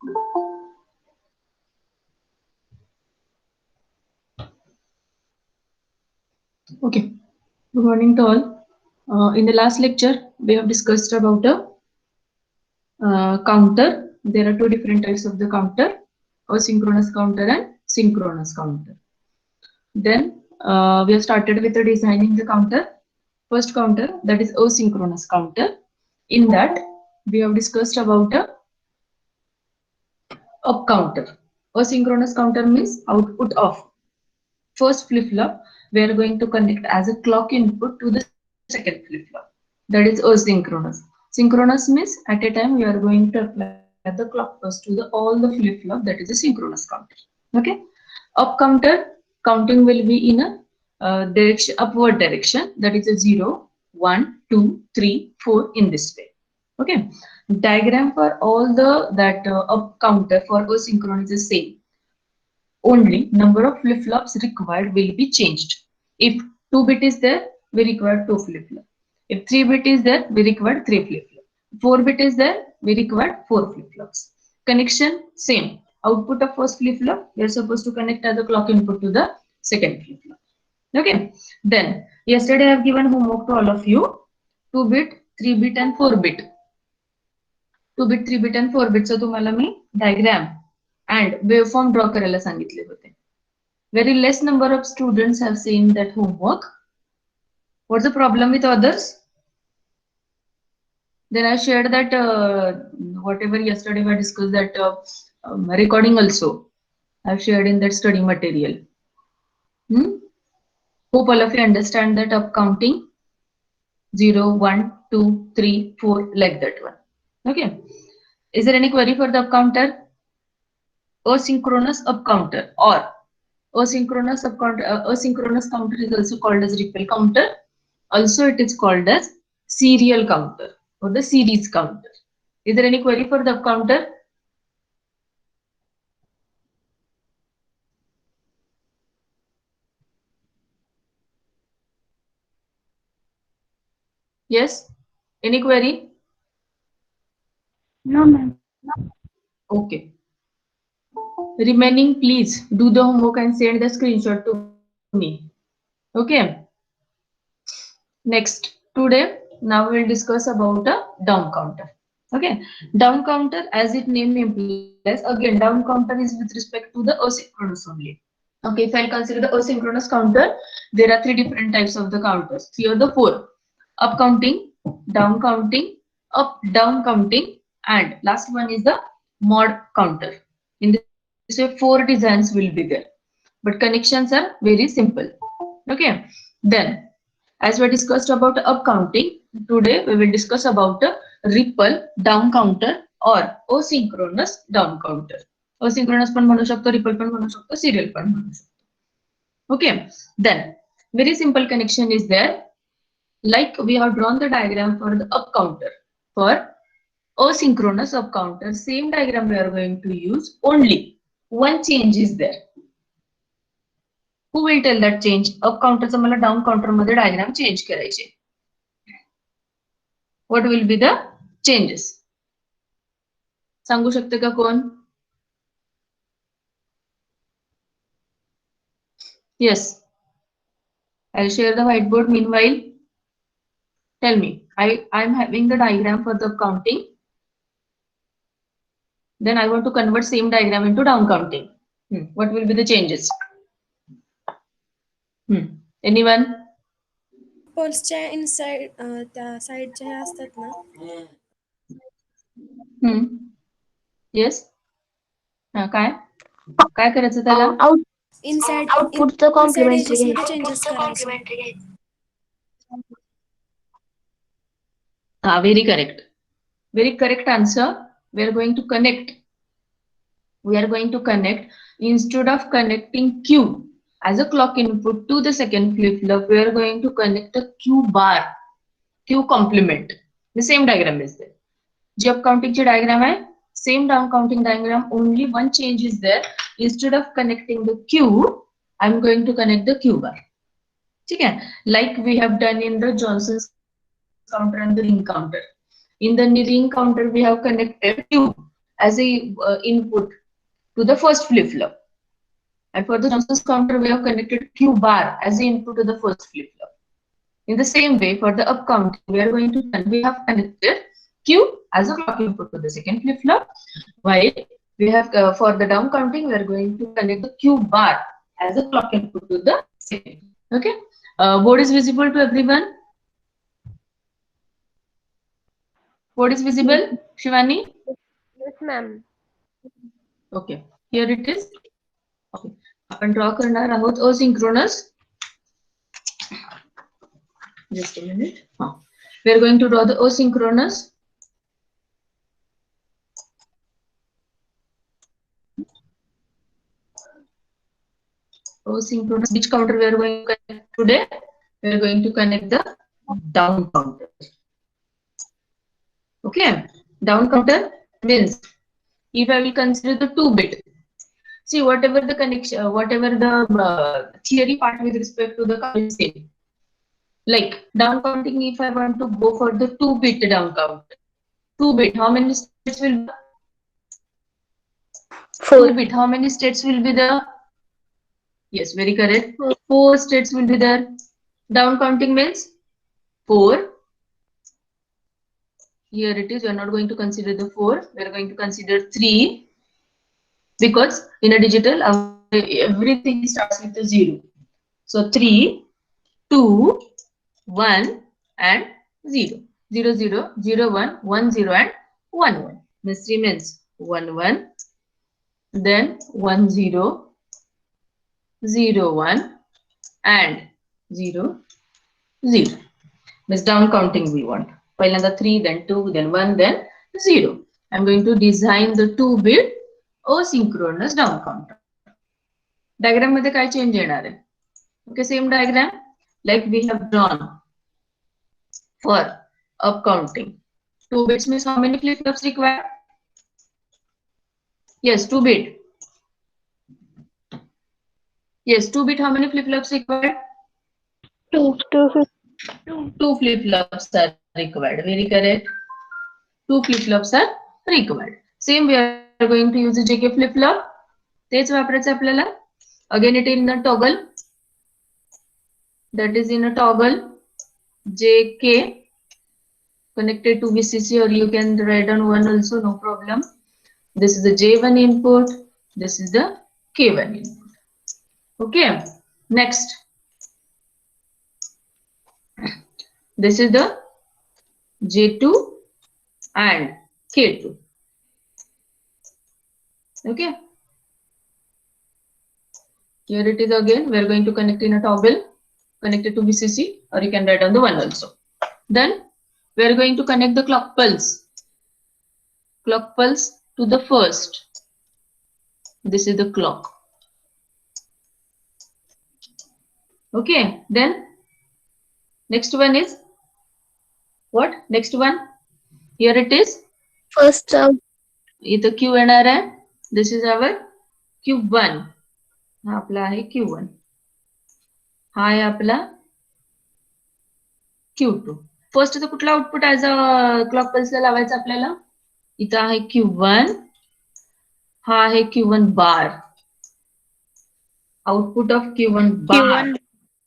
Okay. Good morning to all. In the last lecture, we have discussed about a counter. There are two different types of the counter: asynchronous counter and synchronous counter. Then we have started with the designing the counter. First counter, that is asynchronous counter. In that, we have discussed about a up counter. Asynchronous counter means output of first flip-flop. We are going to connect as a clock input to the second flip-flop. That is asynchronous. Synchronous means at a time we are going to apply the clock pulse to all the flip-flop. That is a synchronous counter. Okay. Up counter counting will be in a direction, upward direction. That is a 0, 1, 2, 3, 4 in this way. Okay. Diagram for all the that up counter for asynchronous is same. Only number of flip-flops required will be changed. If 2-bit is there, we require 2 flip-flops. If 3-bit is there, we require 3 flip-flops. 4-bit is there, we require 4 flip-flops. Connection, same. Output of first flip-flop, we are supposed to connect as a clock input to the second flip-flop. Okay. Then, yesterday I have given homework to all of you. 2-bit, 3-bit and 4-bit. 2-bit, 3-bit and 4-bit. So तुम्हाला मी diagram and waveform draw करायला सांगितले होते. Very less number of students have seen that homework. What's the problem with others? Then I shared that whatever yesterday we discussed, that recording also I've shared in that study material. Hope all of you understand that up counting 0, 1, 2, 3, 4 like that one. Okay. Is there any query for the up counter? Asynchronous up counter or asynchronous counter is also called as ripple counter. Also, it is called as serial counter or the series counter. Is there any query for the up counter? Yes. Any query? No, ma'am. Okay. Remaining, please do the homework and send the screenshot to me. Okay. Next, today, now we will discuss about a down counter. Okay. Down counter, as its name implies, again, down counter is with respect to the asynchronous only. Okay, if I'll consider the asynchronous counter, there are 3 different types of the counters. Here are the 4: up counting, down counting, up down counting, and last one is the mod counter. In this way, 4 designs will be there, but connections are very simple. Okay. Then, as we discussed about up counting, today we will discuss about a ripple down counter or asynchronous down counter. Asynchronous पण म्हणू शकतो, ripple पण म्हणू शकतो, serial पण म्हणू शकतो. Okay. Then, very simple connection is there. Like we have drawn the diagram for the up counter. For asynchronous up counter, same diagram we are going to use. Only one change is there. Who will tell that change? Up counter चा मला down counter मध्ये diagram change करायचे. What will be the changes? सांगू शकते का कोण? Yes. I'll share the whiteboard meanwhile. Tell me. I'm having the diagram for the counting. Then I want to convert same diagram into down counting. What will be the changes? Anyone? पल्सच्या inside त्या साइडच्या ह्या असतात ना. Yes. काय काय करायचं त्याला? इनसाइड आउटपुटचं कॉम्प्लिमेंटरी मध्ये चेंजेस करायचे. Very correct. Very correct answer. We are going to connect. We are going to connect instead of connecting Q as a clock input to the second flip-flop. We are going to connect a Q bar, Q complement. The same diagram is there. जी up counting ची diagram है, same down counting diagram. Only one change is there. Instead of connecting the Q, I'm going to connect the Q bar. ठीक है? Like we have done in the Johnson's counter and the ring counter. In the ring counter, we have connected Q as a input to the first flip-flop. And for the Johnson's counter, we have connected Q bar as the input to the first flip-flop. In the same way, for the up counting, we have connected Q as a clock input to the second flip-flop, while we have for the down counting, we are going to connect the Q bar as a clock input to the second. Okay, board is visible to everyone. Board is visible, Shivani? Yes, ma'am. Okay, here it is. Okay, आपण draw करणार आहोत asynchronous. Just a minute. We are going to draw the asynchronous. Asynchronous. Which counter we are going to connect today? We are going to connect the down counter. Okay, down counter means if I will consider the 2-bit. See, whatever the connection, whatever the theory part with respect to the counting same. Like down counting, if I want to go for the 2-bit down count, 2-bit, how many states will be? 2-bit, how many states will be there? Yes, very correct. 4 states will be there. Down counting means 4. Here it is. We are not going to consider the 4. We are going to consider 3 because in a digital, everything starts with a 0. So 3, 2, 1 and 0. 0, 0, 0, 1, 1, 0 and 1, 1. This remains 1, 1. Then 1, 0, 0, 1 and 0, 0. Means down counting we want. पहिल्यांदा 3, then 2, then 1, then 0. I'm going to design the 2-bit asynchronous down counter. Diagram मध्ये काय change येणार आहे? Okay, same diagram like we have drawn for up counting. 2 bits means how many flip-flops required? Yes, 2-bit. Yes, 2-bit, how many flip-flops required? 2 flip-flops are required. Very correct. 2 flip-flops are required. Same, we are going to use the JK flip-flop. तेच वापरायचं आपल्याला. Again, it in a toggle. That is in a toggle. JK connected to VCC, or you can write on 1 also, no problem. This is the J1 input. This is the K1 input. Okay. Next. This is the J2 and K2. Okay. Here it is again. We are going to connect in a toggle connected to VCC, or you can write on the 1 also. Then we are going to connect the clock pulse. Clock pulse to the first. This is the clock. Okay. Then next one is what? Next one. Here it is. First term. इथं Q येणार आहे. This is our Q1. हा आपला आहे Q1. हा आहे आपला Q2. First तर कुठला आउटपुट ऍज अ क्लॉक पल्सला लावायचा आपल्याला? इथं आहे Q1. हा आहे Q1 bar. Output of Q1 bar. Q1.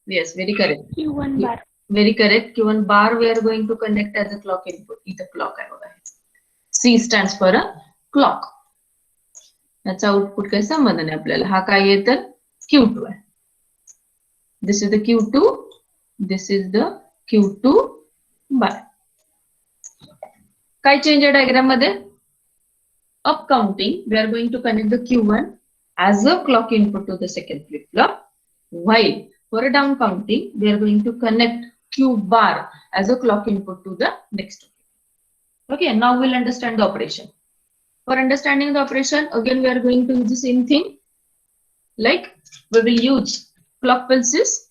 Yes, very correct. Q1 bar. Very correct. Q1 bar we are going to connect as a clock input. इथं clock आहे बघा. C stands for a clock. याचा output काय संबंध नाही आपल्याला. हा काय आहे तर Q2 आहे. This is the Q2. This is the Q2 bar. काय चेंज आहे डायग्राम मध्ये? Up counting, we are going to connect the Q1 as a clock input to the second flip-flop. While for a down counting, we are going to connect Q bar as a clock input to the next. Okay, now we'll understand the operation. For understanding the operation, again we are going to use the same thing. Like we will use clock pulses.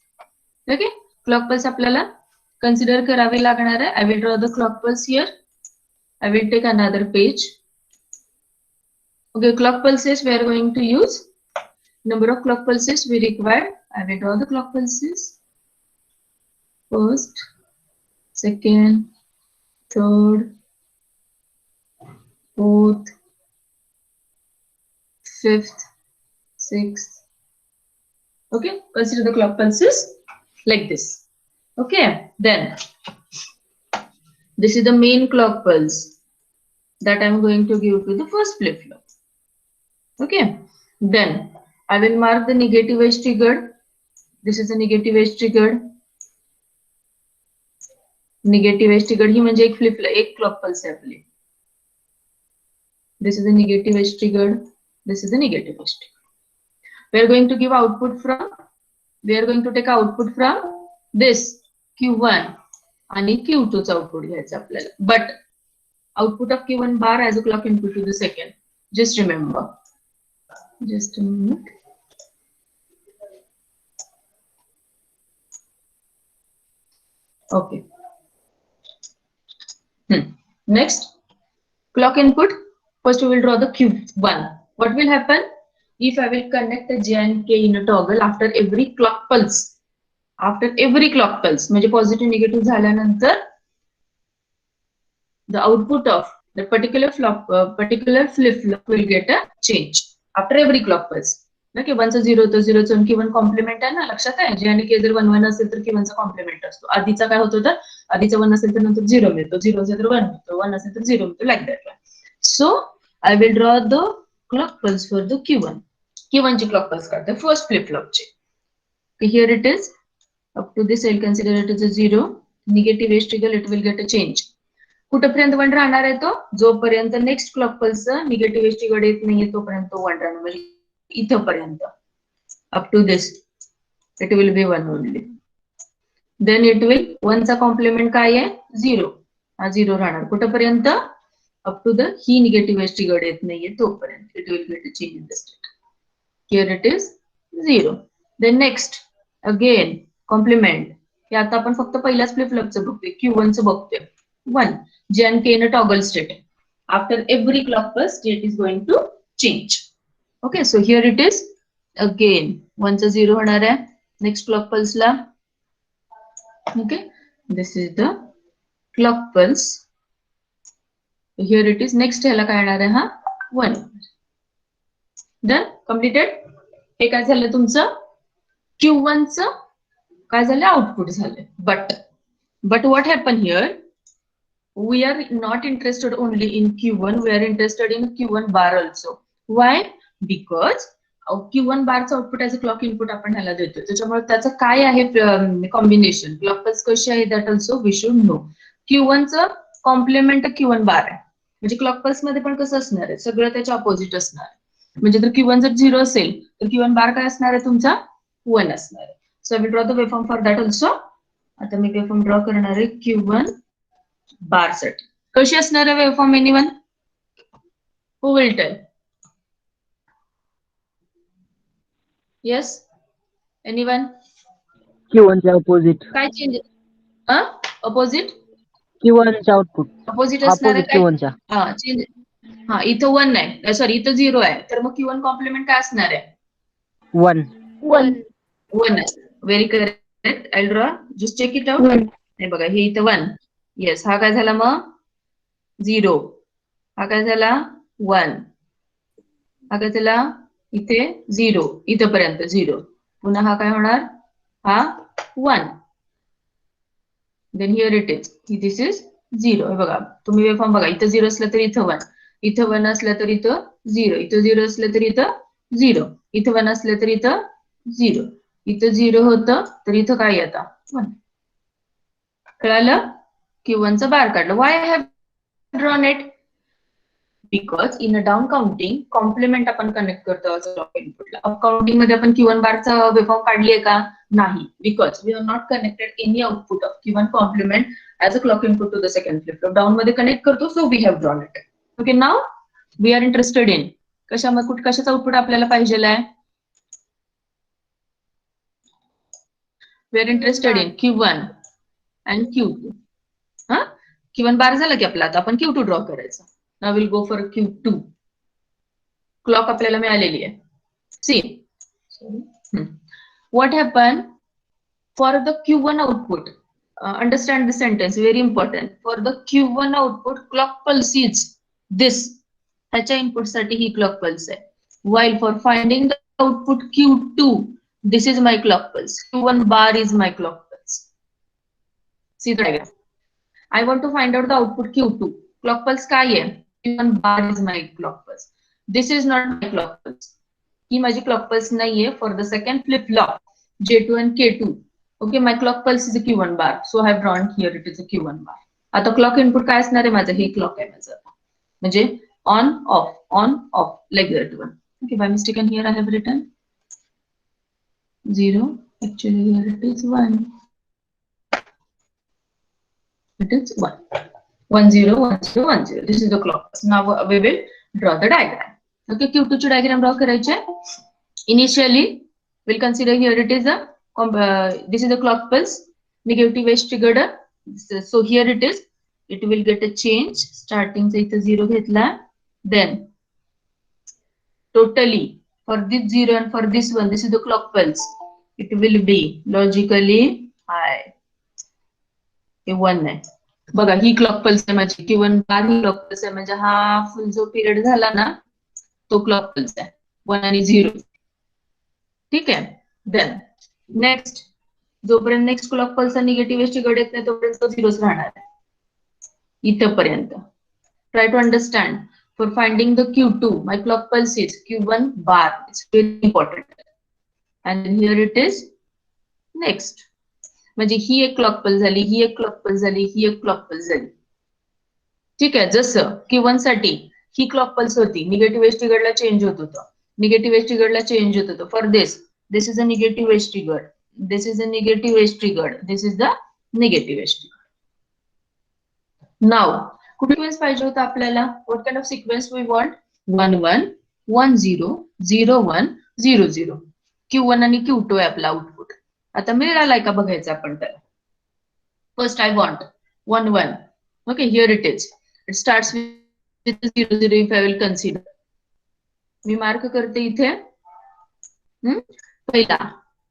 Okay, clock pulse आपल्याला consider करावे लागणार आहे. I will draw the clock pulse here. I will take another page. Okay, clock pulses we are going to use. Number of clock pulses we require. I will draw the clock pulses. First, second, third, fourth, 5th, 6th. Okay, consider the clock pulses like this. Okay, then this is the main clock pulse that I'm going to give to the first flip-flop. Okay, then I will mark the negative edge triggered. This is the negative edge triggered. Negative edge triggered ही म्हणजे एक flip एक clock pulse आहे आपली. This is the negative edge triggered. This is the negative edge triggered. We are going to give output from. We are going to take output from this Q1 आणि Q2 चा output घ्यायचा आपल्याला. But output of Q1 bar as a clock input to the second. Just remember. Just a minute. Okay. Next, clock input. First, we will draw the Q1. What will happen if I will connect the J and K in a toggle after every clock pulse? After every clock pulse, म्हणजे positive negative झाल्यानंतर the output of the particular flip flop will get a change after every clock pulse. Okay, 1 चा 0 तो 0 चा Q1 compliment आहे ना, लक्षात आहे. J आणि K जर 1 1 असेल तर Q1 चा कॉम्प्लिमेंट असतो. आधीचा काय होत होतं, आधीचा 1 असेल तर नंतर 0 मिळतो, 0 असेल तर 1 मिळतो, 1 असेल तर 0 मिळतो, like that. So I will draw the clock pulse for the Q1. Q1 ची clock pulse काढते first flip flop ची. Here it is. Up to this I'll consider it as a 0. Negative edge trigger, it will get a change. कुठपर्यंत 1 राहणार आहे तो, जोपर्यंत next clock pulse negative edge trigger येत नाहीये तोपर्यंत 1 राहणार, म्हणजे इथपर्यंत. Up to this it will be 1 only. Then it will 1 चा कॉम्प्लिमेंट काय आहे, 0. हा 0 राहणार कुठपर्यंत, अप टू द ही निगेटिव्ह एज ट्रिगर येत नाहीये तोपर्यंत. It will get a change in the state. Here it is 0. Then next again complement. हे आता आपण फक्त पहिल्याच फ्लिप फ्लॉपचं बघतोय, Q1 चं बघतोय. 1 J and K in a toggle state. After every clock pulse, state is going to change. Okay, so here it is again 1 चा 0 होणार आहे next clock pulse La. Okay, this is the clock pulse. Here it is next ह्याला काय येणार आहे, हा 1. Done, completed. हे काय झालं तुमचं Q1 चं काय झालं, आउटपुट झालं. But what happened here? We are not interested only in Q1, we are interested in Q1 bar also. Why? Because Q1 bar चा output as a clock input आपण ह्याला देतो, त्याच्यामुळे त्याचं काय आहे कॉम्बिनेशन, क्लॉक पल्स कशी आहे, that also we should know. Q1 चं कॉम्प्लिमेंट Q1 बार आहे, म्हणजे क्लॉक पल्स मध्ये पण कसं असणार आहे, सगळं त्याच्या ऑपोजिट असणार आहे. म्हणजे जर Q1 जर 0 असेल तर Q1 बार काय असणार आहे तुमचा, 1 असणार आहे. So we draw the waveform for that also. आता मी वेवफॉर्म ड्रॉ करणार आहे Q1 बार साठी. कशी असणार आहे waveform, anyone who will tell? Yes, anyone? Q1 चे ऑपोजिट. काय चेंज, अपोजिट Q1 चे आउटपुट अपोजिट असणार आहे अपोजिट Q1 च्या. हा चेंज. हा इथं 1 आहे, सॉरी इथं 0 आहे, तर मग Q1 कॉम्प्लिमेंट काय असणार आहे, 1. 1 आहे. Very correct. I draw, just check it out. हे बघा, हे इथं 1. येस, हा काय झाला मग 0, हा काय झाला 1, हा काय झाला इथे 0, इथपर्यंत 0. पुन्हा हा काय होणार, हा 1. Then here it is, this is 0. हे बघा तुम्ही वेवफॉर्म बघा, इथं 0 असलं तर इथं 1, इथं 1 असलं तर इथं 0, इथं 0 असलं तर इथं 0, इथं 1 असलं तर इथं 0, इथं 0 होतं तर इथं काय आता 1. कळालं? Q1 चा बार काढलं. Why I have drawn it? Because in a down counting complement आपण कनेक्ट करतो क्लॉक इनपुटला. अप काउंटिंग मध्ये आपण Q1 बारचा वेवफॉर्म काढली आहे का, नाही. Because we are not connected any output of Q1 complement as a clock input to the second flip flop. Down मध्ये कनेक्ट करतो, so we have drawn it. Okay, now we are interested in कशामध्ये, कशाचं output आपल्याला पाहिजे आहे, we are interested in Q1 and Q2. हा Q1 बार झाला की आपला, आता आपण Q2 ड्रॉ करायचा. Now will go for Q2. Clock आपल्याला मिळालेली आहे. See what happen for the Q1 output. Understand the sentence, very important. For the Q1 output clock pulse is this. ह्याच्या इनपुट साठी ही क्लॉक पल्स आहे. while for finding the output Q2, this is my clock pulse. Q1 bar is my clock pulse. See the diagram. I want to find out the output Q2. Clock pulse काय आहे? Q1 bar is my clock pulse. This is not my clock pulse. ही माझी clock pulse नाहीये for the second flip flop J2 and K2. Okay, my clock pulse is a Q1 bar. So I have drawn here it is a Q1 bar. आता clock input काय असणार आहे माझं? हे clock आहे माझं. म्हणजे on off like that one. Okay, by mistake and here I have written 0. Actually here it is 1. It is 1. 1 0 1 0 1 0. This is the clock pulse. Now we will draw the diagram. Okay, Q2 ची diagram draw करायचे. Initially we'll consider here it is a this is the clock pulse. Negative edge triggered. So here it is. It will get a change. Starting से इथे 0 घेतला. Then totally for this 0 and for this one, this is the clock pulse. It will be logically high. हे 1 आहे. बघा ही clock pulse आहे माझी Q1 बार ही clock pulse आहे म्हणजे हा फुल जो पिरियड झाला ना तो क्लॉक पल्स आहे 1 आणि 0. ठीक आहे. देन नेक्स्ट जोपर्यंत next clock pulse negative edge triggered येत नाही तोपर्यंत तो 0च राहणार आहे इथपर्यंत. Try to understand. For finding the Q2, my clock pulse is Q1 bar. It's very important. And here it is next. म्हणजे ही एक क्लॉक पल्स झाली, ही एक क्लॉक पल्स झाली, ही एक क्लॉक पल्स झाली. ठीक आहे. जसं Q1 साठी ही क्लॉक पल्स होती, निगेटिव्ह एज ट्रिगरला चेंज होत होतं, निगेटिव्ह एज ट्रिगरला चेंज होत होतं. For this is a negative edge trigger, this is a negative edge trigger, this is the negative edge trigger. नाव सिक्वेन्स पाहिजे होता आपल्याला. What kind of sequence we want? 1 1 1 0 0 1 0 0. Q1 आणि Q2 आहे आपला आउटपुट. आता मिळालाय का बघायचं आपण त्याला. First I want 1 1. Okay, here it is. It starts with 0 0 if I will consider. Me mark करते इथे. पहिला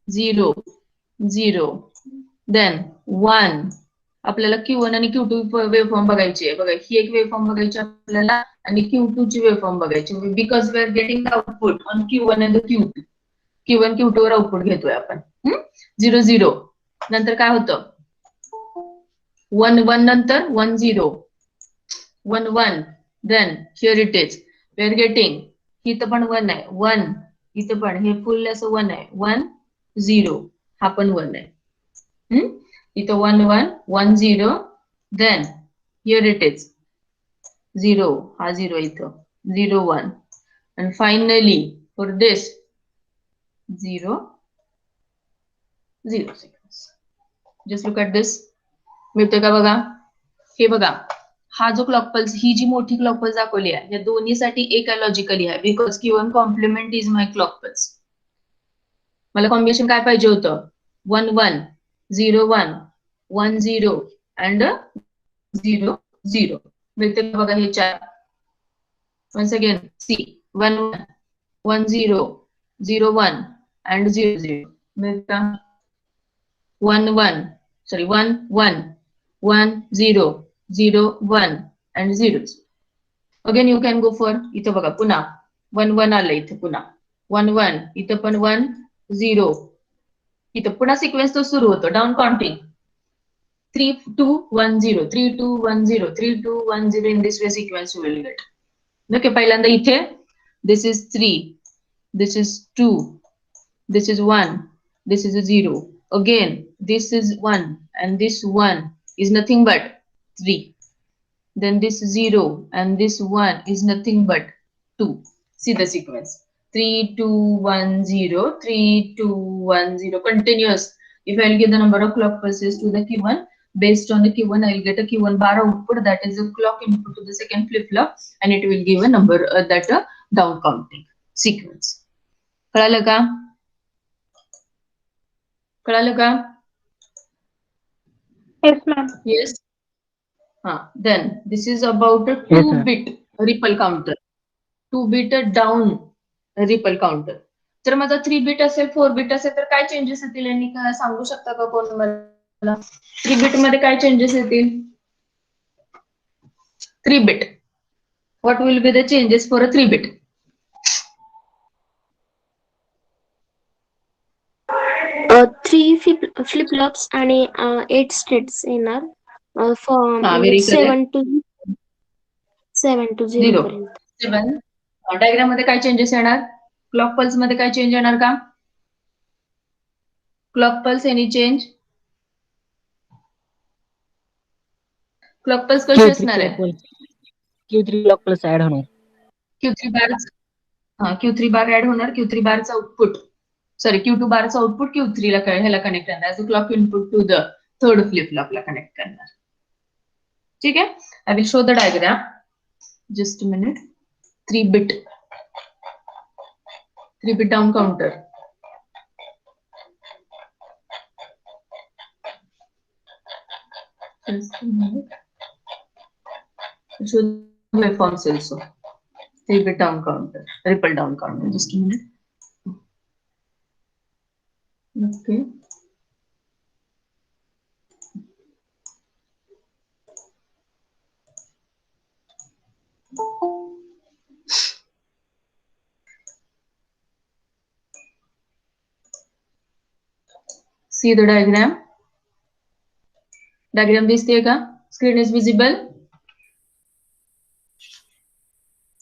0 0 देन 1. आपल्याला Q1 आणि Q2 वेवफॉर्म बघायची आहे. बघा ही एक वेवफॉर्म बघायची आपल्याला आणि Q2 ची वेवफॉर्म बघायची. Because we are getting the output on Q1 आणि Q2. Q1 Q2 वर आउटपुट घेतोय आपण. 0 0 नंतर काय होतं? 1 1 नंतर 1 0 1 1. Then here it is. We are getting इथं पण 1 आहे 1. इथं पण हे फुल असं 1 आहे 1 0. हा पण 1 आहे. इथं 1 1 1 0. Then here it is 0. हा 0 इथं 0 1. and finally for this 0 0 seconds. Just look at this. मिळतोय का बघा? हे बघा हा जो क्लॉक पल्स, ही जी मोठी क्लॉक पल्स दाखवली आहे या दोन्हीसाठी एका लॉजिकली आहे. Because Q1 compliment is my clock pulse. मला कॉम्बिनेशन काय पाहिजे होतं? 1 1 0 1 1 0 and 0 0. मिळते बघा हे 4. once again see 1 1 1 0 0 1 and 0 0. मिळता 1 1 sorry 1 1 1 0 0 1 and 0 0. Again you can go for इथं बघा पुन्हा 1 1 आलं इथं पुन्हा 1 1 इथं पण 1 0. इथं पुन्हा सिक्वेन्स तो सुरू होतो down counting 3 2 1 0 3 2 1 0 3 2 1 0. in this way sequence you will get. Okay, पहिल्यांदा इथे this is 3, this is 2, this is 1, this is a 0. Again this is 1 and this 1 is nothing but 3. Then this 0 and this 1 is nothing but 2. See the sequence 3 2 1 0 3 2 1 0 continuous. If I'll give the number of clock pulses to the Q1, based on the Q1 I'll get a Q1 bar output, that is a clock input to the second flip flop, and it will give a number that down counting sequence. कळालं का? कळालं का? Yes, ma'am. Yes. Then this is about a Yes, 2-bit ripple counter. 2-bit down ripple counter. जर माझा 3-bit असेल 4-bit असेल तर काय चेंजेस येतील यांनी काय सांगू शकता का कोण मला? 3-bit मध्ये काय चेंजेस येतील? 3-bit. What will be the changes for a 3-bit? Flip flops आणि 8 स्टेट्स येणार हा, म्हणजे very correct. 7 to 0 0. पर्यंत. 7. डायग्राम मध्ये काय चेंजेस येणार? क्लॉक पल्स मध्ये काय चेंज येणार का? Clock pulse any change? Clock pulse कशी असणार आहे? Q3 clock plus add होणार. Q3 बार, Q3 बार ऍड होणार. Q3 बारचा आउटपुट, सॉरी Q2 बारचा आउटपुट Q3 ला ह्याला कनेक्ट करणार. As a clock input to the third flip फ्लॉपला कनेक्ट करणार. ठीक आहे. I will show the diagram. Just a minute. 3 bit down counter. Just a minute. Show the waveforms also. 3 bit down counter, ripple down counter. Just a minute. Okay. See the diagram. Diagram दिसते का? Screen is visible.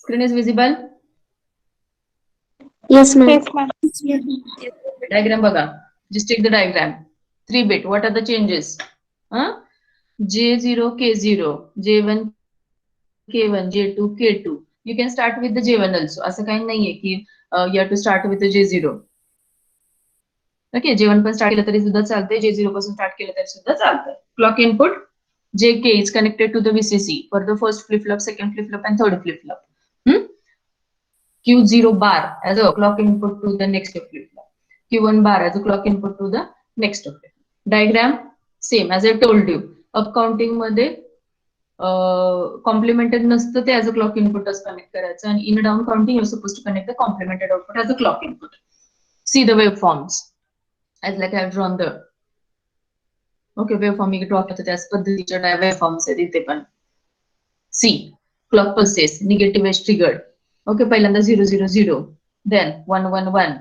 Screen is visible. Yes, ma'am. Diagram बघा. Just take the diagram. 3 bit. What are the changes? J0, K0, J1, K1, J2, K2. You can start with the J1 also. असं काही नाहीये की you have to start with the J0. Okay, J1 पण start केलं तरी सुद्धा चालतंय, J0 पासून स्टार्ट केलं तरी सुद्धा चालतंय. Clock input JK is connected to the VCC for the first flip flop, second flip flop, and third flip flop. Q0 bar as a clock input to the next flip flop. Q1 bar as a clock input to the next flip flop. Diagram same as I told you. Up counting मध्ये complemented नसतं ते as a clock input connect करायचं, आणि in down counting you're supposed to connect the complemented output as a clock input. See the waveforms as like I have drawn the waveform me draw करतो त्याच पद्धतीच्या waveforms आहेत इथे पण. See clock pulses, negative edge triggered. Okay, पहिल्यांदा 0 0 0, then 1 1 1,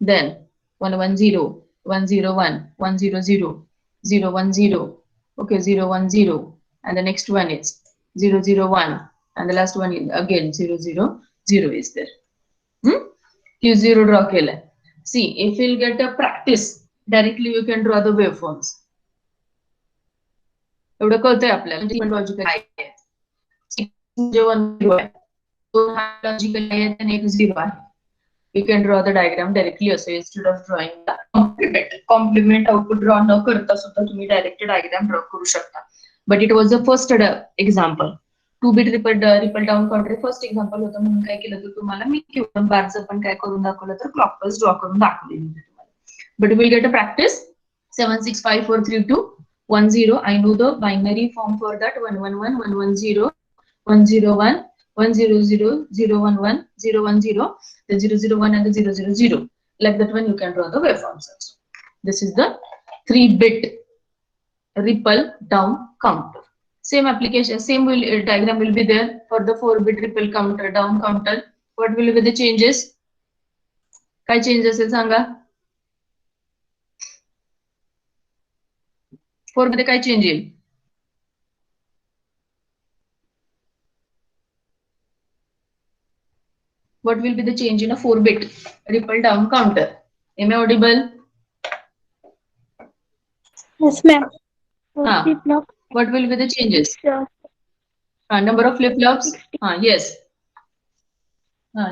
then 1 1 0, 1 0 1, 1 0 0, 0 1 0, okay, 0 1 0, and the next one is 0 0 1, and the last one is again 0 0 0 is there. Q0 draw केलाय. See, if you'll get a practice, directly you can draw the waveforms. एवढं कळतंय आपल्याला logical आहे. J1 0 आहे. Logical आहे आणि एक 0 आहे. You can draw the diagram directly also instead of drawing the complement output draw न करता सुद्धा तुम्ही direct diagram draw करू शकता. But it was the first example. 2 bit ripple down counter first example होतं, म्हणून काय केलं तर तुम्हाला मी Q1 बारचं पण काय करून दाखवलं तर clock pulse draw करून दाखवली तुम्हाला. But we'll get a practice. 7 6 5 4 3 2 1 0. I know the binary form for that. 1 1 1 1 1 0 1 0 1 1 0 0 0 1 1 0 1 0, the 0 0 1 and the 0 0 0. Like that one you can draw the waveforms also. This is the 3 bit ripple down counter. Same application, same diagram will be there for the 4 bit ripple counter down counter. What will be the changes? काय changes असेल सांगा? 4 मध्ये काय change येईल? What will be the change in a 4 bit ripple down counter? Am I audible? Yes, ma'am. Flip flop. What will be the changes? Number of flip flops? Yes.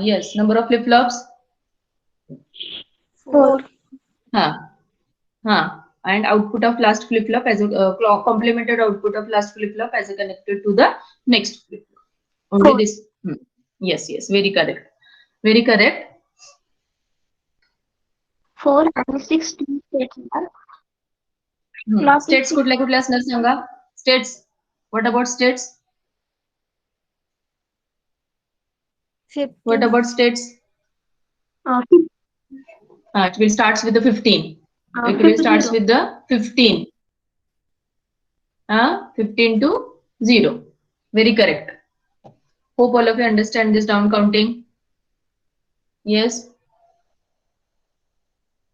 Yes. Number of flip flops? 4. And output of last flip flop as a complemented output of last flip flop as a connected to the next flip flop. Only 4. This. Yes. Yes. Very correct. Very correct. 4 and 16 states. States कुठल्या असणार सांगा? States. What about states? 15. What about states? It will start with the 15. It will start with the 15. 15 to 0. Very correct. Hope all of you understand this down counting. Yes.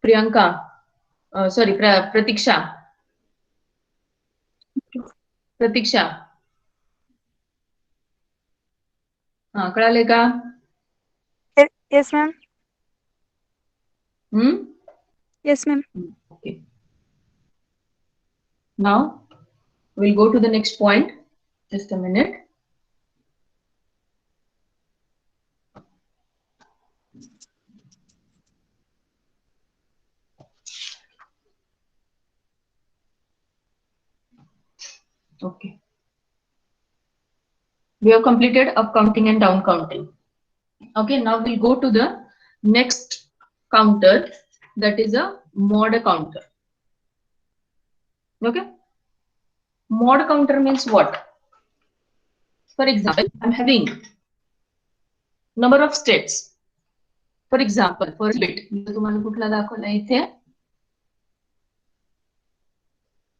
Priyanka. Sorry Pratiksha Pratiksha हा कळाले का? Yes, ma'am. Hmm Yes, ma'am. Okay. Now we'll go to the next point. Just a minute. Okay. We have completed up counting and down counting. Okay, now we'll go to the next counter, that is a mod counter. Okay. Mod counter means what? For example, I'm having number of states. For example, for bit, तुम्हाला कुठला दाखवला इथे?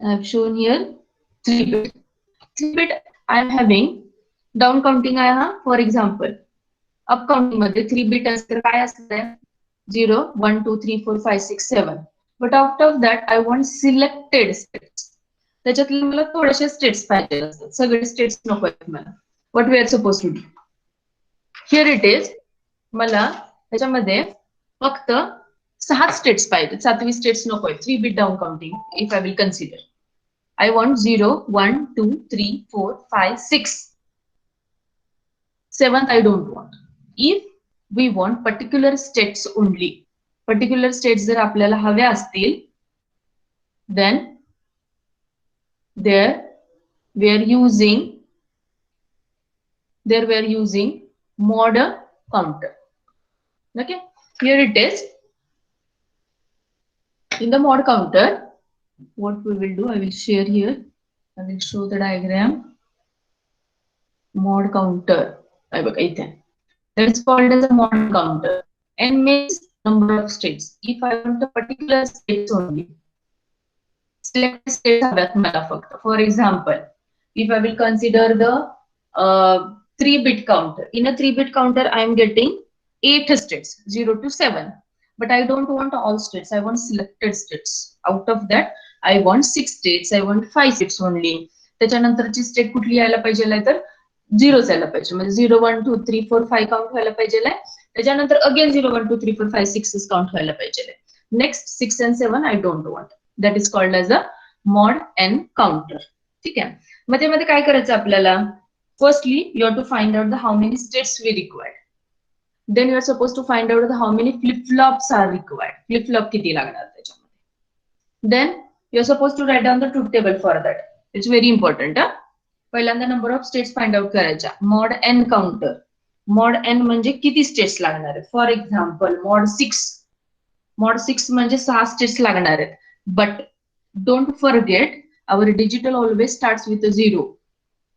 I have shown here 3 bit. 3 bit I am having down counting आहे हा. For example, up counting मध्ये 3 bit असतं काय असतं? 0, 1, 2, 3, 4, 5, 6, 7. But out of that, I want selected states. त्याच्यातले मला थोडेसे states पाहिजे असतात. सगळे states नको आहेत मला. What we are supposed to do? Here it is. मला त्याच्यामध्ये फक्त 6 states पाहिजे. 7वी states नको आहे. 3 bit down counting if I will consider. I want 0, 1, 2, 3, 4, 5, 6. 7th I don't want. If we want particular states only, particular states जर आपल्याला हवे असतील, then there we are using mod counter. Okay, here it is. In the mod counter, what we will do, I will share here. I will show the diagram. Mod counter. That is called as a mod counter. N means number of states. If I want a particular states only, select states हव्यात मला फक्त. For example, if I will consider the 3-bit counter. In a 3-bit counter, I am getting 8 states, 0 to 7. But I don't want all states. I want selected states. Out of that, I want 6 states. I want 5 states only. त्याच्यानंतरची state कुठली यायला पाहिजे तर 0 यायला पाहिजे. म्हणजे 0, 1, 2, 3, 4, 5 count व्हायला पाहिजे. त्याच्यानंतर अगेन 0, 1, 2, 3, 4, 5, 6 काउंट व्हायला पाहिजे. Next 6 and 7 I don't want. That is called as a mod n counter. ठीक आहे. मध्ये मध्ये काय करायचं आपल्याला? Firstly, you have to find out how many states we require. Then you are supposed to find out how many flip-flops are required. Flip-flop किती लागणार त्याच्यामध्ये. Then you are supposed to write down the truth table for that. It's very important. पहिल्यांदा number of states find out करायच्या. Mod n counter. Mod n म्हणजे किती states लागणार आहेत. For example, mod 6. Mod 6 म्हणजे 6 states लागणार आहेत. But don't forget, our digital always starts with a 0.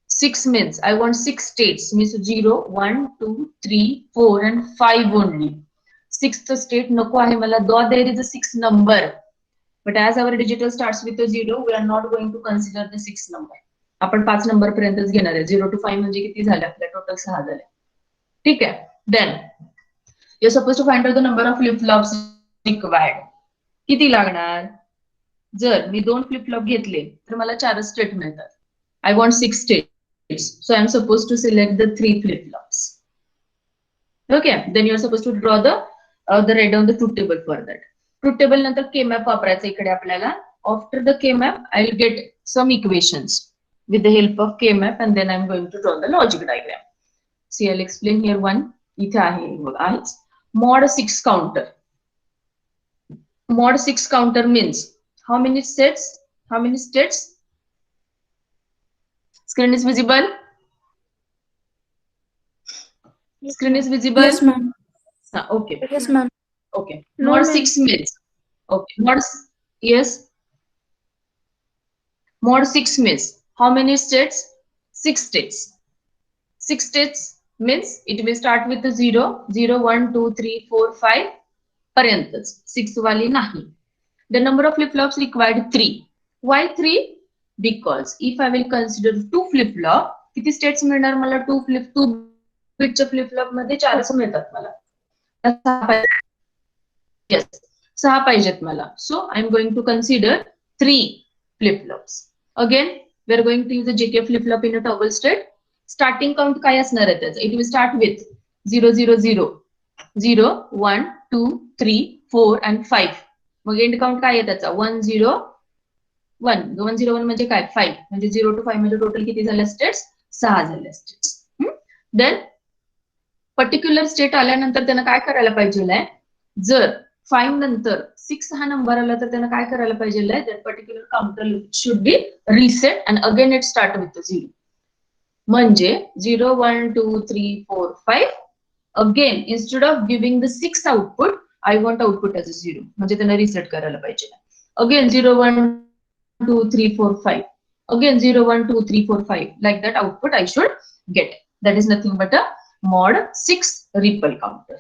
6 means I want 6 states, means 0, 1, 2, 3, 4 and 5 only. 6th state नको आहे मला, though there is a 6 number. But as our digital starts with a 0, we are not going to consider the 6 number. आपण 5 number पर्यंतच घेणार आहे. 0 to 5 म्हणजे किती झाले आपल्या? टोटल 6 झाले. ठीक आहे. Then you're supposed to find out the number of flip-flops required. किती लागणार? जर मी 2 flip-flop घेतले तर मला 4 स्टेट मिळतात. I want 6 states. So I'm supposed to select the 3 flip-flops. Okay. Then you're supposed to draw the write down the truth table for that. Truth table नंतर K-map वापरायचं इकडे आपल्याला. After the K-map, I'll get some equations with the help of K-map and then I'm going to draw the logic diagram. See, I'll explain here one. इथे आहे mod 6 counter. Mod 6 counter means how many states? How many states? Screen is visible? Screen is visible? Yes, ma'am. Okay. Yes, ma'am. Okay. No, Mod ma'am. 6 means. Okay. Yes. Mod 6 means how many states? 6 states. 6 states means it will start with the 0, 0, 1, 2, 3, 4, 5 पर्यंतच. 6 वाली नाही. The number of flip-flops required 3. Why 3? Because if I will consider 2 flip-flop, किती states मिळणार मला? 2 bitच्या flip-flop मध्ये 4च मिळतात मला. Yes. 6 पाहिजेत मला. So I am going to consider 3 flip flops. Again we are going to use a JK flip flop in a toggle state. Starting count काय असणार आहे त्याचं? It will start with 0 0 0 0 1 2 3 4 and 5. Mug and count काय आहे त्याचा? 1 0 1. 1 0 1 म्हणजे काय? 5. म्हणजे 0 to 5 म्हणजे टोटल किती झाल्या स्टेट्स? 6 झाल्या स्टेट्स. देन पर्टिक्युलर स्टेट आल्यानंतर त्यानं काय करायला पाहिजे? जर 5 नंतर 6 हा नंबर आला तर त्यानं काय करायला पाहिजे? That particular counter should be reset and again it start with 0. म्हणजे 0 1 2 3 4 5. Again instead of giving the 6 output, I want output as a 0. म्हणजे त्यानं रिसेट करायला पाहिजे. Again 0 1 2 3 4 5. Again 0 1 2 3 4 5. Like that output I should get. That is nothing but a mod 6 ripple counter.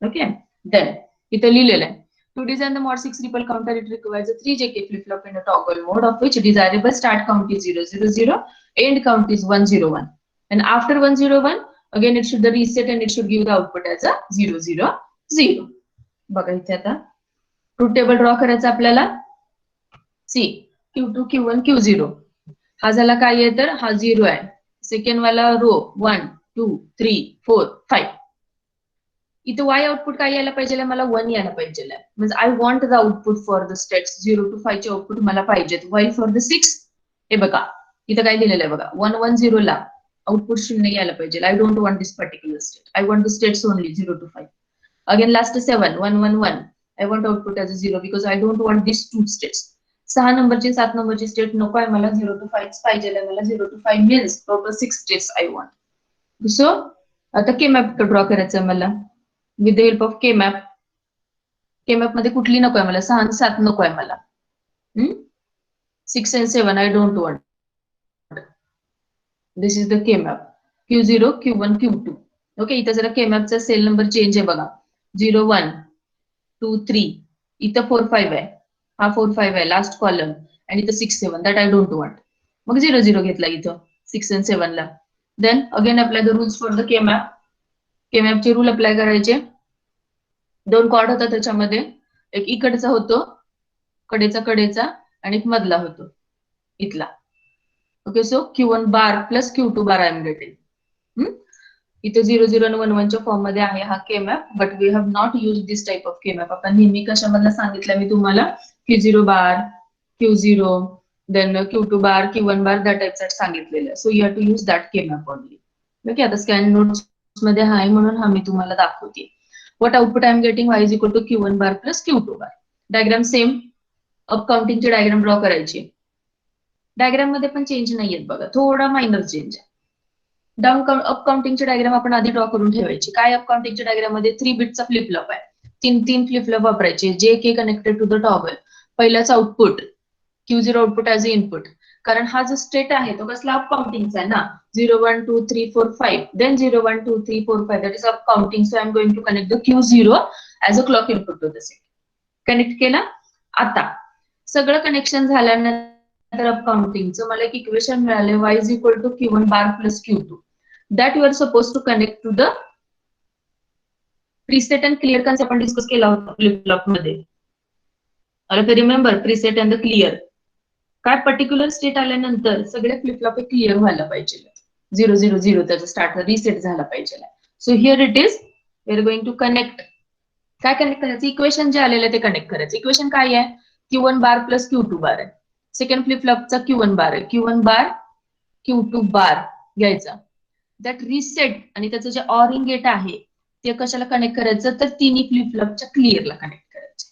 Okay. Then इथे लिहिलेलं आहे. To design the mod 6 ripple counter, it requires a 3 JK flip-flop in a toggle mode, of which desirable start count is 0 0 0, end count is 1 0 1. And after 1 0 1, again it should reset and it should give the output as a 0 0 0. बघा इथे आता truth table draw करायचं आपल्याला. सी Q2 Q1 Q0 हा झाला काय आहे तर हा 0 आहे. सेकंड वाला रो 1 2 3 4 5. इथे Y आउटपुट काय यायला पाहिजे? मला 1 यायला पाहिजे. म्हणजे आय want the output for the states 0 to 5 चे आउटपुट मला पाहिजेत. वाईल फॉर द 6 हे बघा इथं काय दिलेलं आहे बघा 1 1 0 ला आउटपुट 0 यायला पाहिजे. I don't want this particular state. I want the states only 0 to 5. Again last 7 1 1 1. I want output as a 0 because I don't want this 2 states. 6 नंबरची 7 नंबरची स्टेट नको आहे मला. 0 to 5 पाहिजे. मला 0 to 5 means total 6 states I want. So आता K map draw करायचं मला with the help of K map. K map मध्ये कुठली नको आहे मला? 6 आणि 7 नको आहे मला. 6 and 7 I don't want. This is the K map. Q0 Q1 Q2. Okay. इथं जरा के मॅपचा सेल नंबर चेंज आहे बघा. 0 1 2 3. इथं 4 5 आहे. हा 4 5 आहे लास्ट कॉलम. आणि इथं 6 7. That I don't want. मग 0 0 घेतला इथं 6 and 7 ला. Then again apply the rules for the K map. K मॅपचे रूल अप्लाय करायचे. 2 कॉर्ड होता त्याच्यामध्ये. एक इकडचा होतो कडेचा आणि एक मधला होतो इथला. Okay. So Q1 bar plus Q2 bar I am getting. इथे 0 0 आणि 1 1 च्या फॉर्म मध्ये आहे हा K map. But we have not use this type of K map. आपण नेहमी कशामधला सांगितलं मी तुम्हाला Q0 बार Q0 देन Q2 बार Q1 बार त्या टाइपचा सांगितलेलं. So you have to use that K map only. Okay. आता स्कॅन नोट्स मध्ये आहे म्हणून हा मी तुम्हाला दाखवते. What output I am getting? Y is equal to Q1 bar plus Q2 bar. Diagram same. Up काउंटिंगची डायग्राम ड्रॉ करायची. डायग्राम मध्ये पण चेंज नाहीयेत बघा. थोडा मायनर चेंज आहे. डाऊन अप काउंटिंगची डायग्राम आपण आधी ड्रॉ करून ठेवायची. काय अप काउंटिंगच्या डायग्राम मध्ये 3 बिटचा फ्लिप-फ्लॉप आहे. 3 फ्लिप-फ्लॉप वापरायचे. JK connected to the toggle. पहिल्याच output Q0 output as a input. कारण हा जो स्टेट आहे तो कसला अप काउंटिंगचा आहे ना. 0 1 2 3 4 5. Then 0 1 2 3 4 5. That is up counting. So I am going to connect the Q0 as a clock input to the set. Connect केला. आता सगळं कनेक्शन झाल्यानंतर अप काउंटिंगचं मला एक इक्वेशन मिळाले. Y is equal to Q1 bar plus Q2. that you are supposed to connect to the preset and clear concept आपण discuss केला होता फ्लिप-फ्लॉप मध्ये. Remember preset and the clear. काय पर्टिक्युलर स्टेट आल्यानंतर सगळे फ्लिप-फ्लॉप हे clear व्हायला पाहिजे. 0 0 0 त्याचा स्टार्ट रिसेट झाला पाहिजे. So here it is we are going to connect. काय कनेक्ट करायचं? इक्वेशन जे आलेलं ते कनेक्ट करायचं. इक्वेशन काय आहे? Q1 बार प्लस Q2 बार आहे. सेकंड फ्लिप-फ्लॉपचा Q1 बार आहे. Q1 बार Q2 बार घ्यायचा. दॅट रिसेट आणि त्याचं जे ऑरिंग गेट आहे ते कशाला कनेक्ट करायचं तर तिन्ही फ्लिप-फ्लॉपच्या क्लिअरला कनेक्ट करायचं.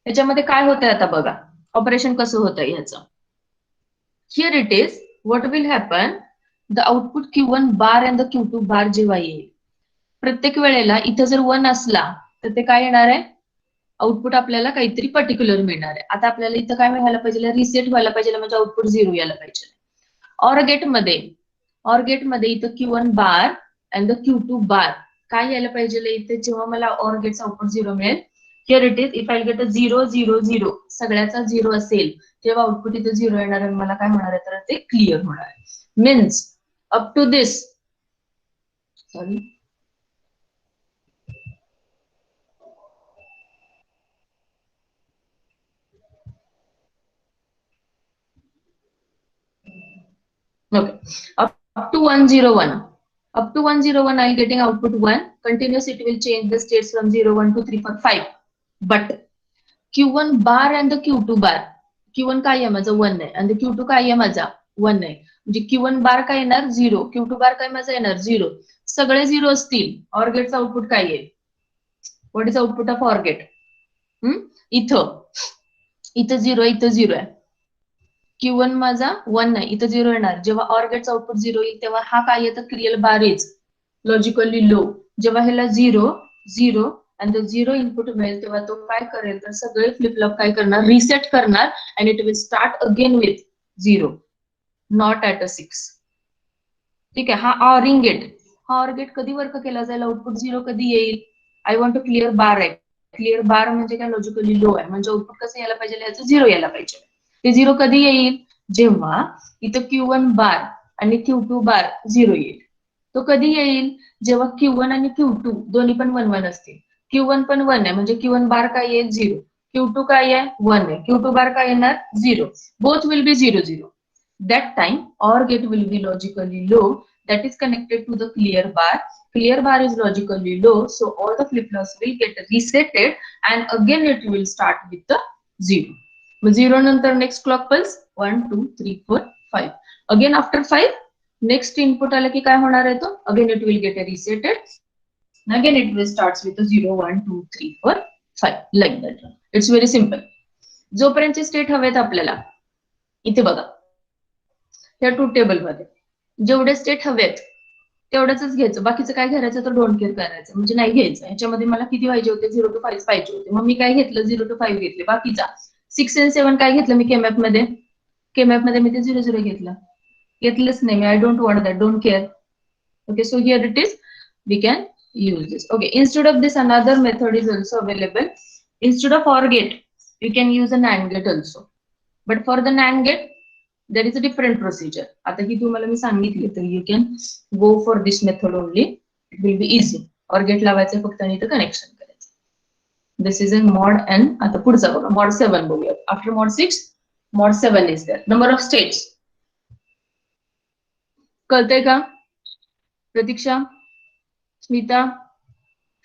याच्यामध्ये काय होतंय आता बघा ऑपरेशन कसं होतंय ह्याचं. Here it is what will happen the output Q1 bar and the Q2 बार जेव्हा येईल प्रत्येक वेळेला इथं जर 1 असला तर ते काय येणार आहे? आउटपुट आपल्याला काहीतरी पर्टिक्युलर मिळणार आहे. आता आपल्याला इथं काय व्हायला पाहिजे? रिसेट व्हायला पाहिजे. म्हणजे आउटपुट 0 यायला पाहिजे. ऑर गेट मध्ये इथं Q1 bar and the Q2 बार काय यायला पाहिजे? इथे जेव्हा मला ऑर गेटचा आउटपुट 0 मिळेल. Here it is if I get a 0 0 0 सगळ्याचा 0 असेल तेव्हा आउटपुट इथे 0 येणार आणि मला काय होणार आहे तर ते क्लिअर होणार आहे. Means up to this sorry Okay. Up to 101. Up to 101, I'll getting output 1. Continuous, it will change the states from 0, 1, 2, 3, 4, 5. But Q1 bar and the Q2 bar. Q1 काय आहे माझा 1 आहे आणि Q2 काय आहे माझा 1 आहे. म्हणजे Q1 बार काय येणार 0, Q2 बार काय माझा येणार 0. सगळे 0 असतील. OR गेटचा आउटपुट काय येईल? What is output of OR gate? इथं 0, इथं 0 आहे. Q1 माझा 1 आहे, इथं 0 येणार. जेव्हा OR गेटचा आउटपुट 0 येईल तेव्हा हा काय येतं क्रियल बार इज लॉजिकली लो. जेव्हा ह्याला 0, 0 आणि 0 इनपुट मिळेल तेव्हा तो काय करेल तर सगळे फ्लिप फ्लॉप काय करणार रिसेट करणार आणि it will start again with 0, not at a 6. ठीक आहे. हा ऑरिंग गेट. हा OR गेट कधी वर्क केला जाईल? आउटपुट 0 कधी येईल? आय वॉन्ट टू क्लिअर बार आहे. क्लिअर बार म्हणजे काय लॉजिकली लो आहे म्हणजे आउटपुट कसं यायला पाहिजे याचं 0 यायला पाहिजे. ते 0 कधी येईल? जेव्हा इथं Q1 बार आणि Q2 बार 0 येईल. तो कधी येईल? जेव्हा Q1 आणि Q2 दोन्ही पण 1 1 असतील. Q1 पण 1 आहे म्हणजे Q1 बार काय येईल 0. Q2 काय आहे 1 आहे. Q2 बार काय येणार 0. Both will be 0 0. That time OR gate will be logically low, that is connected to the clear bar. Clear bar is logically low, so all the flip flops will get resetted and again it will start with the 0. 0 नंतर next clock pulse 1 2 3 4 5. Again after 5 next input आला की काय होणार आहे तो? Again it will get resetted. Again it will starts with the 0 1 2 3 4 5 like that. It's very simple. जोपर्यंतचे state हवेत आपल्याला इथे बघा या ट्रूथ टेबल मध्ये जेवढे स्टेट हवेत तेवढंच घ्यायचं. बाकीचं काय करायचं तर डोंट केअर करायचं म्हणजे नाही घ्यायचं. ह्याच्यामध्ये मला किती पाहिजे होते 0 to 5 पाहिजे होते मग मी काय घेतलं 0 to 5 घेतले. बाकीचा 6 and 7 काय घेतलं मी केमॅप मध्ये मी ते 0 0 घेतलंच नाही मी. I don't want that, don't care. Okay, so here it is we can use this. Okay, instead of this another method is also available. Instead of OR gate you can use a NAND gate also, but for the NAND gate there is a different procedure. आता ही तुम्हाला मी सांगितली तर you can go for this method only. It will be easy. OR gate लावायचं फक्त आणि इथं connection करायचं. This is in mod n. आता पुढचा बघा mod 7 बघूया. After mod 6 mod 7 is there. Number of states कळतंय का? प्रतीक्षा, स्मिता,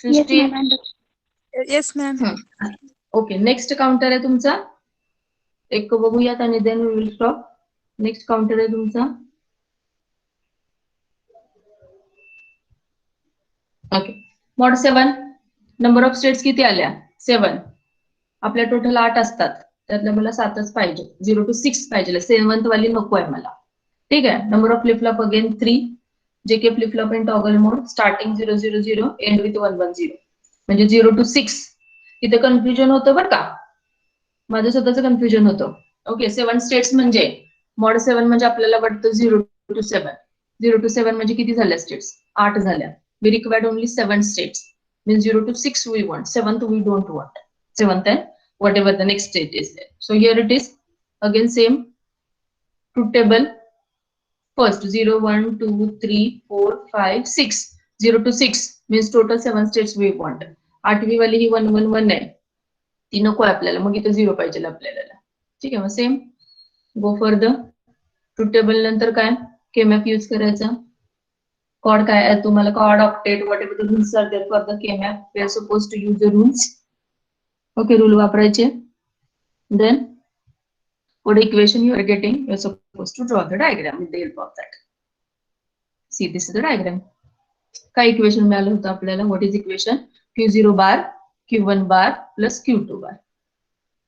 Yes, सृष्टी. ma'am. Yes, ma'am. Okay, next counter आहे तुमचा एक बघूयात आणि then we will stop. Next counter आहे तुमचा okay mod 7. Number of states किती आल्या 7. आपल्या टोटल 8 असतात त्यातल्या मला 7च पाहिजे. 0 to 6 पाहिजे. 7th वाली नको आहे मला. ठीक आहे. Number of flip flop again 3. JK flip flop in toggle mode starting 0 0 0 and with 1 1 0 म्हणजे 0 to 6. इथे कन्फ्युजन होतं बरं का, माझं स्वतःचं कन्फ्युजन होतं. ओके, 7 स्टेट्स म्हणजे मॉड 7 म्हणजे आपल्याला वाटतं 0 to 7. 0 to 7 म्हणजे किती झाल्या स्टेट्स? 8 झाल्या. We required only 7 states. Means 0 to 6 we want. 7th we don't want. 7th and whatever the next state is there. So here it is. Again same truth table. First 0, 1, 2, 3, 4, 5, 6. 0 to 6 means total 7 states we want. 8वी वाली ही 1 1 1 आहे ती नको आहे आपल्याला मग इथं 0 पाहिजे आपल्याला. ठीक आहे. मग same go for the truth table. नंतर काय केमॅप यूज करायचा. कॉड काय आहे तुम्हाला quad octet whatever the rules are there for the K map we are suppose to use the rules. Okay, rule वापरायचे. Then what equation you are getting you are supposed to draw the diagram with the help of that. See, this is the diagram. काय equation मिळालं होतं आपल्याला? what is equation? Q0 bar Q1 bar plus Q2 bar.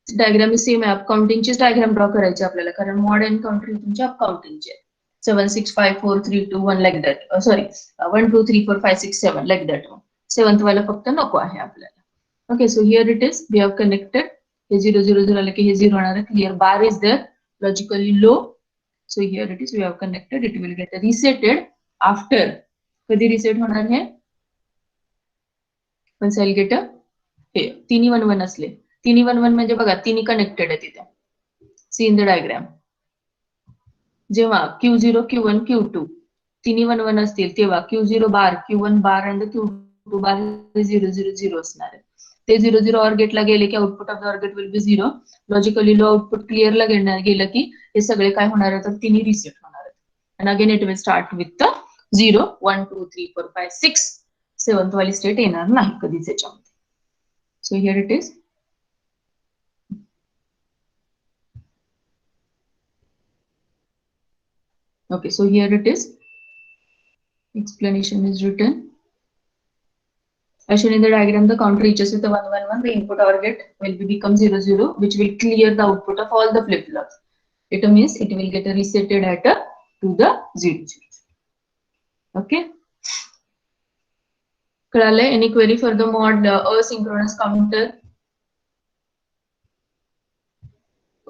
Diagram ही same आहे. Up काउंटिंगची diagram draw करायची आपल्याला कारण मॉड एंड काउंटिंग तुमच्या अप काउंटिंगचे 7 6 5 4 3 2 1 like that. Sorry 1 2 3 4 5 6 7 like that. 7th वाला फक्त नको आहे आपल्याला. Okay, so here it is. We have connected. हे 0 0 0 आलं की हे 0 होणार आहे. Clear bar is there. Logically low. So here it is. We have connected. It will get resetted after. कधी रिसेट होणार हे? Once I'll get a हे तिन्ही 1 1 असले. तिन्ही 1 1 म्हणजे बघा तिन्ही कनेक्टेड आहे तिथे. See in the diagram. जेव्हा Q0 Q1 Q2 तिन्ही 1 1 असतील तेव्हा Q0 बार Q1 बार आणि Q2 बार 0 0 0 असणार आहे. ते 0 0 OR गेटला गेले की output of the OR gate will be 0. Logically low output क्लिअरला गेलं की हे सगळे काय होणार आहे तर तिन्ही रिसेट होणार आहेत and again it will start with the 0, 1, 2, 3, 4, 5, 6. 7th वाली स्टेट येणार नाही कधीच याच्यामध्ये. So here it is. Okay, so here it is. Explanation is written. As shown in the diagram, the counter reaches with the 1, 1, 1. The input OR gate will become 0, 0, which will clear the output of all the flip-flops. It means it will get resetted at to the 0, 0. Okay. कळालंय? Any query for the mod asynchronous counter?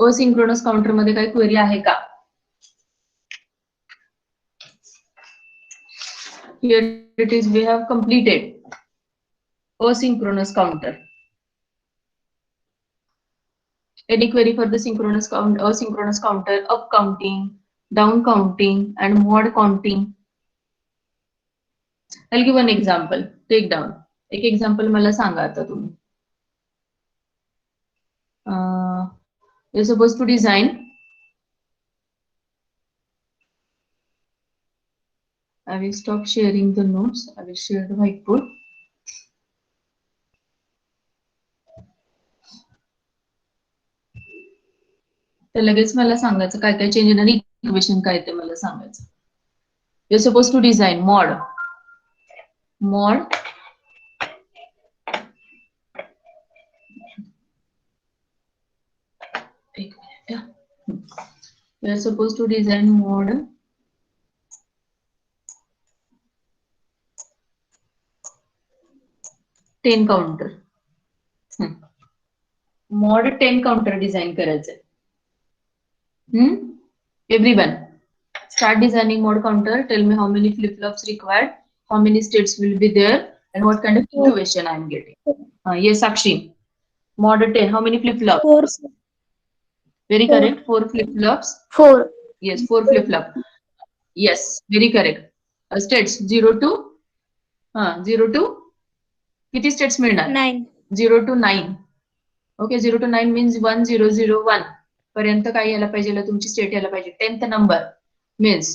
Asynchronous counter मध्ये काही query आहे का? Here it is. We have completed asynchronous counter. Any query for the synchronous asynchronous counter, up counting, down counting, and mod counting? I'll give an example. Take down. एक example मला सांगा आता तुम्ही. You're supposed to design. I will stop sharing the notes. I will share the whiteboard. तर लगेच मला सांगायचं काय काय चेंज आणि इक्वेशन काय ते मला सांगायचं. You're supposed to design mod. एक minute. You're supposed to design mod 10 counter. mod 10 counter design करायचंय. Everyone, start designing mod counter. Tell me how many flip-flops required, how many states will be there, and what kind of equation I am getting. Yes, Sakshi. Mod 10, how many flip-flops? 4. Very Four. correct. 4 flip-flops. 4. Yes, 4 flip-flop. Yes, very correct. States 0 to 0 to किती states मिळणार? 9. 0 to 9. Okay, 0 to 9 means 1, 0, 0, 1 पर्यंत काय यायला पाहिजे तुमची state यायला पाहिजे. 10th number means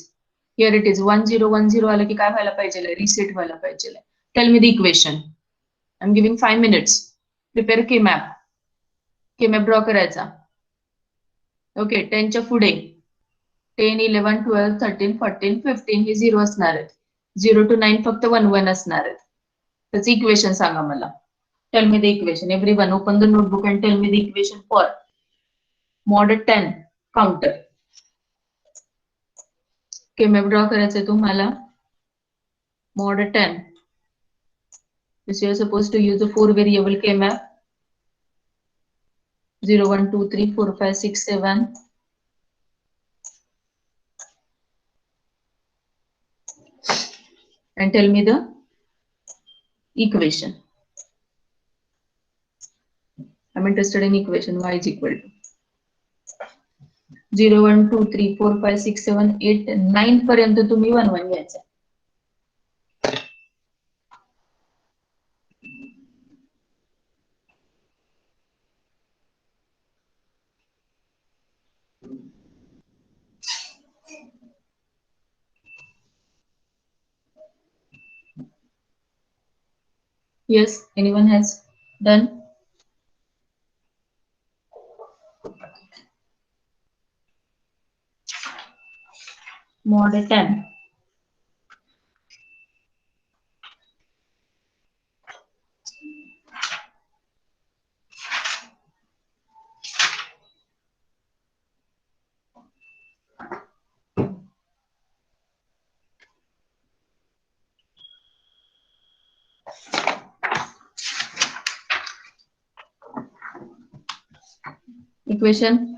here it is 1, 0, 1, 0 आलं की काय व्हायला पाहिजे? रिसेट व्हायला पाहिजे. Tell me the equation. I'm giving 5 minutes. Prepare K-map. K-map draw करायचा. Okay, 10 च्या पुढे 10, 11, 12, 13, 14, 15 हे 0 असणार आहेत. 0 to 9 फक्त 1, 1 असणार आहेत. त्याचं इक्वेशन सांगा मला. Tell me the equation. Everyone open the notebook and tell me the equation for mod 10 counter. K-map draw करायचंय तुम्हाला. Mod 10. This you are supposed to use a 4 variable K-map. 0, 1, 2, 3, 4, 5, 6, 7. And tell me the equation. I'm interested in equation. Y is equal to 0, 1, 2, 3, 4, 5, 6, 7, 8, 9 पर्यंत तुम्ही 1, 1 घ्यायचं. Yes, anyone has done? Mod 10. Equation.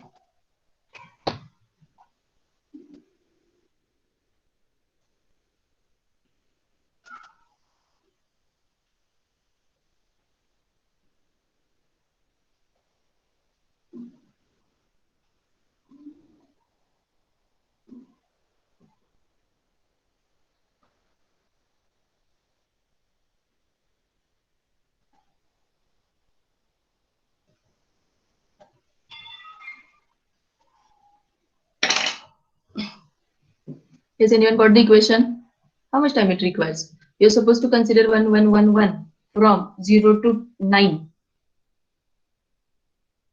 Has anyone got the equation? How much time it requires? You're supposed to consider 1 1 1 1 from 0 to 9.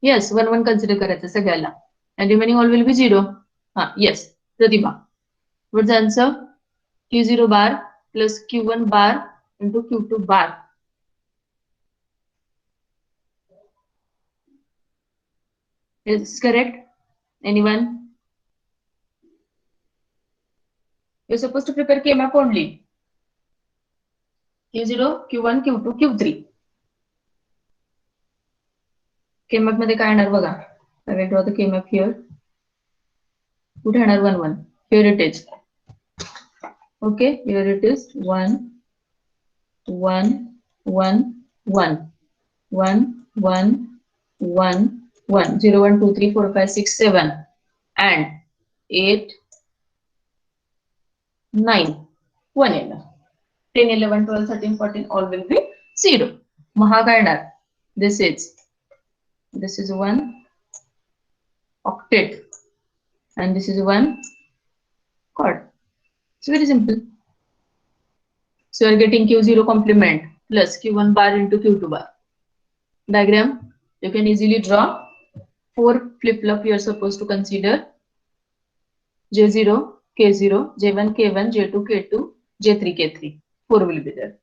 Yes, 1 1 consider करायचं सगळ्याला. And remaining all will be 0. Yes, Pratibha. What's the answer? Q0 bar plus Q1 bar into Q2 bar. Is this correct? Anyone? You're supposed to prepare K-map only. Q0, Q1, Q2, Q3. K-map मध्ये काय येणार बघा. I will draw the K-map here. कुठे येणार 1 1? Here it is. Okay, here it is 1 1 1 1 1 1 1 1 0 1 2 3 4 5 6 7 and 8 9 1 येणार. 10 11 12 13 14 all will be 0. मग हा काय येणार? This is 1 octet and this is 1 quad. It's very simple. So you are getting Q0 complement plus Q1 bar into Q2 bar. Diagram, you can easily draw 4 flip-flop you are supposed to consider. J0, K0, J1, K1, J2, K2, J3, K3. 4 will be there.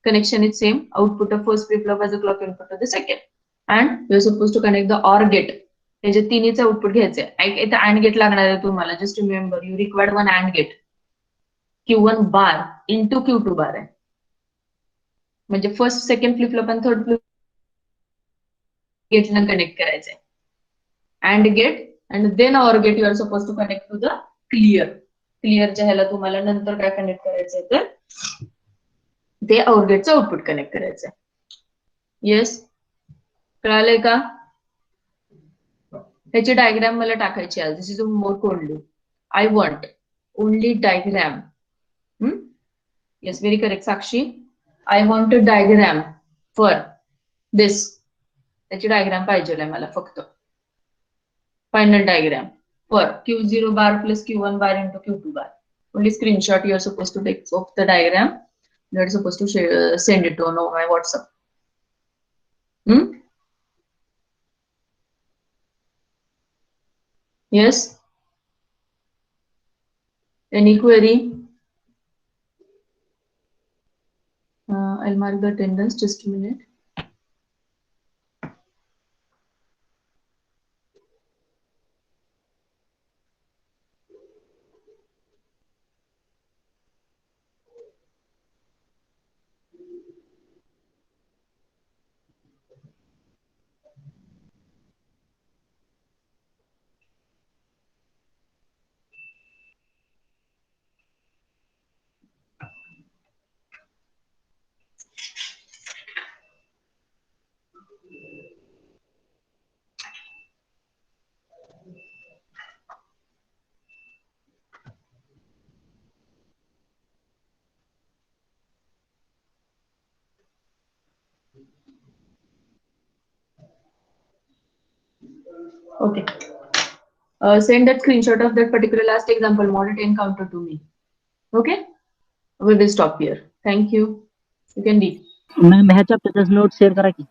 Connection is same. Output of first flip-flop as a clock input of the second. And you are supposed to connect the OR gate. त्याचे तिन्हीचं output घ्यायचे. इथे AND gate लागणार आहे तुम्हाला. Just remember, you required one AND gate. Q1 bar into Q2 bar आहे. म्हणजे first second flip flop आणि third flip गेटला कनेक्ट करायचंय. And gate and then OR gate you are suppose to connect to the clear. क्लिअरच्या ह्याला तुम्हाला नंतर काय कनेक्ट करायचंय तर ते ऑर गेटचं आउटपुट कनेक्ट करायचंय. येस, कळालंय का? ह्याची डायग्राम मला टाकायची आहे. दिस इज अ मोर कोडली. I want only diagram. Yes, very correct, Sakshi. I want a diagram for this. त्याची डायग्राम पाहिजे मला फक्त. Final diagram for Q0 bar plus Q1 bar into Q2 bar. Only screenshot you are supposed to take of the diagram. You are supposed to send it to my WhatsApp. Yes. Any query? I'll mark the attendance. Just a minute. Okay. Send that screenshot of that particular last example model 10 counter to me. Okay. We will stop here. Thank you. You can read. Ma'am ह्या चॅप्टरचा note share करा की.